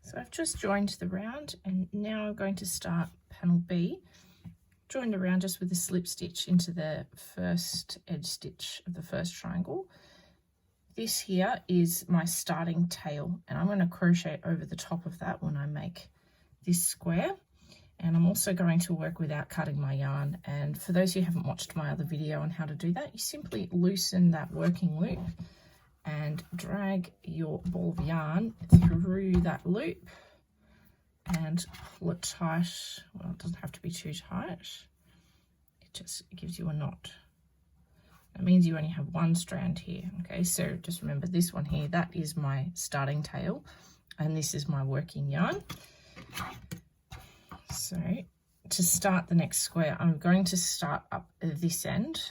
So I've just joined the round, and now I'm going to start panel B. Joined around just with a slip stitch into the first edge stitch of the first triangle. This here is my starting tail, and I'm going to crochet over the top of that when I make this square. And I'm also going to work without cutting my yarn. And for those who haven't watched my other video on how to do that, you simply loosen that working loop and drag your ball of yarn through that loop and pull it tight. Well, it doesn't have to be too tight. It just gives you a knot. That means you only have one strand here. Okay, so just remember this one here, that is my starting tail, and this is my working yarn. So to start the next square, I'm going to start up this end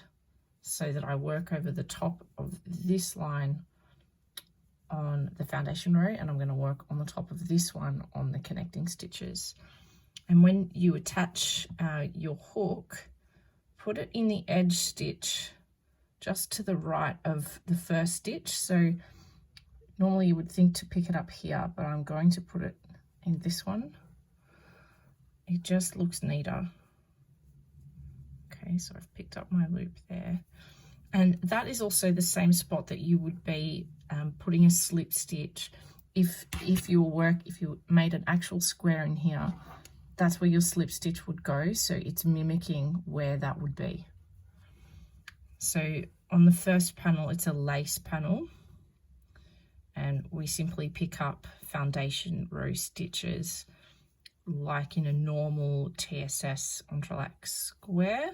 so that I work over the top of this line on the foundation row, and I'm going to work on the top of this one on the connecting stitches. And when you attach your hook, put it in the edge stitch just to the right of the first stitch. So normally you would think to pick it up here, but I'm going to put it in this one. It just looks neater. Okay, so I've picked up my loop there. And that is also the same spot that you would be putting a slip stitch. If you made an actual square in here, that's where your slip stitch would go. So it's mimicking where that would be. So on the first panel, it's a lace panel. And we simply pick up foundation row stitches like in a normal TSS entrelac square.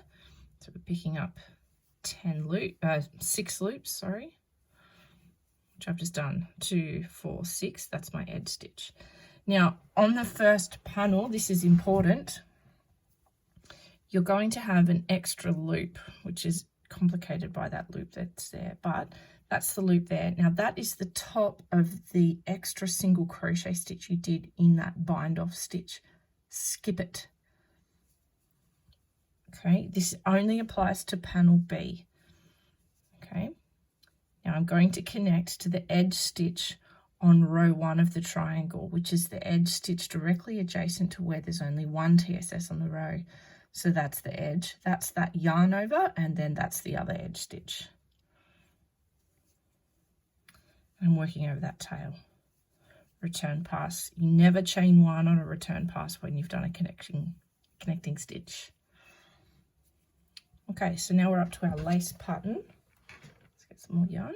So we're picking up 6 loops, sorry, which I've just done 2, 4, 6. That's my edge stitch. Now on the first panel, this is important, you're going to have an extra loop, which is complicated by that loop that's there, but that's the loop there. Now that is the top of the extra single crochet stitch you did in that bind off stitch. Skip it. Okay, this only applies to panel B. Okay, now I'm going to connect to the edge stitch on row 1 of the triangle, which is the edge stitch directly adjacent to where there's only one TSS on the row. So that's the edge, that's that yarn over, and then that's the other edge stitch. I'm working over that tail. Return pass. You never chain 1 on a return pass when you've done a connecting stitch. Okay, so now we're up to our lace pattern. Let's get some more yarn.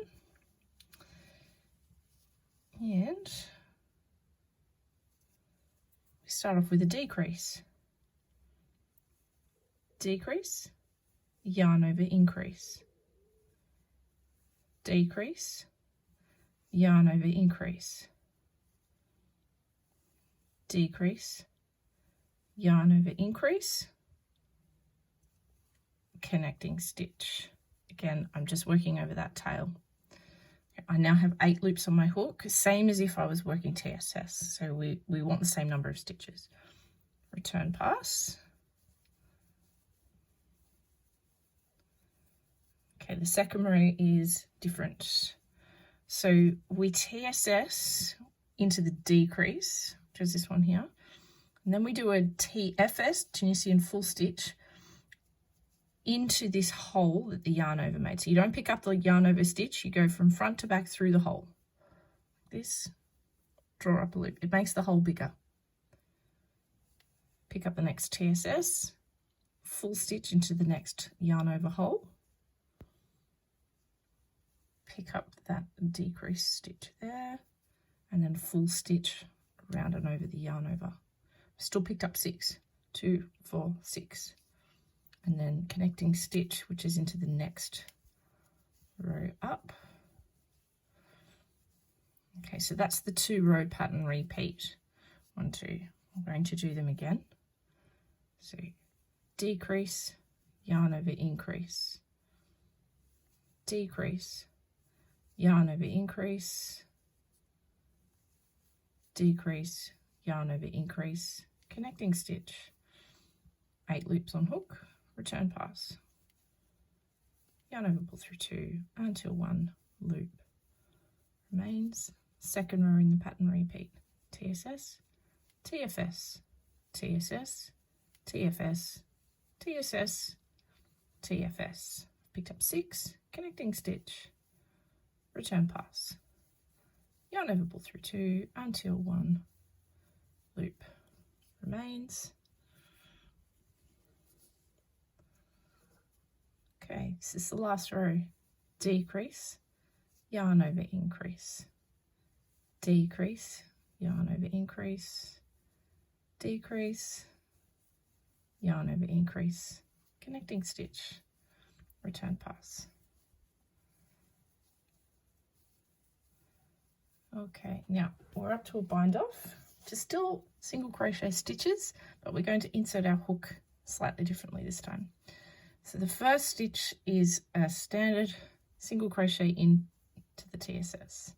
And we start off with a decrease. Decrease, yarn over increase. Decrease, yarn over increase. Decrease, yarn over increase, connecting stitch. Again, I'm just working over that tail. I now have 8 loops on my hook, same as if I was working TSS. So we want the same number of stitches. Return pass. Okay, the second row is different. So we TSS into the decrease, which is this one here. And then we do a TFS, Tunisian full stitch, into this hole that the yarn over made. So you don't pick up the yarn over stitch, you go from front to back through the hole. This, draw up a loop. It makes the hole bigger. Pick up the next TSS, full stitch into the next yarn over hole. Pick up that decrease stitch there, and then full stitch around and over the yarn over. Still picked up 6, 2, 4, 6. And then connecting stitch, which is into the next row up. Okay, so that's the 2-row pattern repeat. 1, 2. I'm going to do them again. So decrease, yarn over increase. Decrease, yarn over increase. Decrease, yarn over increase, connecting stitch. 8 loops on hook. Return pass, yarn over, pull through 2 until 1 loop remains. Second row in the pattern repeat. TSS, TFS, TSS, TFS, TSS, TFS. Picked up 6, connecting stitch, return pass, yarn over, pull through 2 until 1 loop remains. Okay, this is the last row. Decrease, yarn over, increase, decrease, yarn over, increase, decrease, yarn over, increase, connecting stitch, return pass. Okay, now we're up to a bind off, which is still single crochet stitches, but we're going to insert our hook slightly differently this time. So the first stitch is a standard single crochet into the TSS.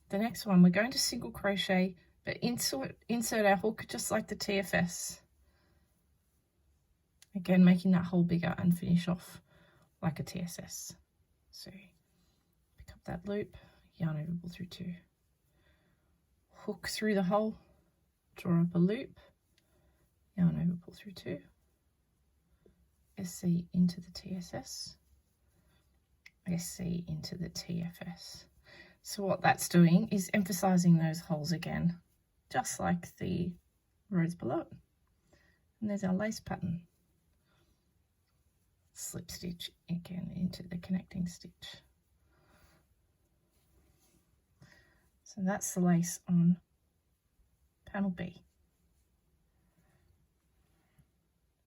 The next one, we're going to single crochet, but insert our hook just like the TFS. Again, making that hole bigger and finish off like a TSS. So pick up that loop, yarn over, pull through 2, hook through the hole, draw up a loop, yarn over, pull through 2, SC into the TSS, SC into the TFS. So what that's doing is emphasizing those holes again, just like the rows below it. And there's our lace pattern. Slip stitch again into the connecting stitch. So that's the lace on panel B.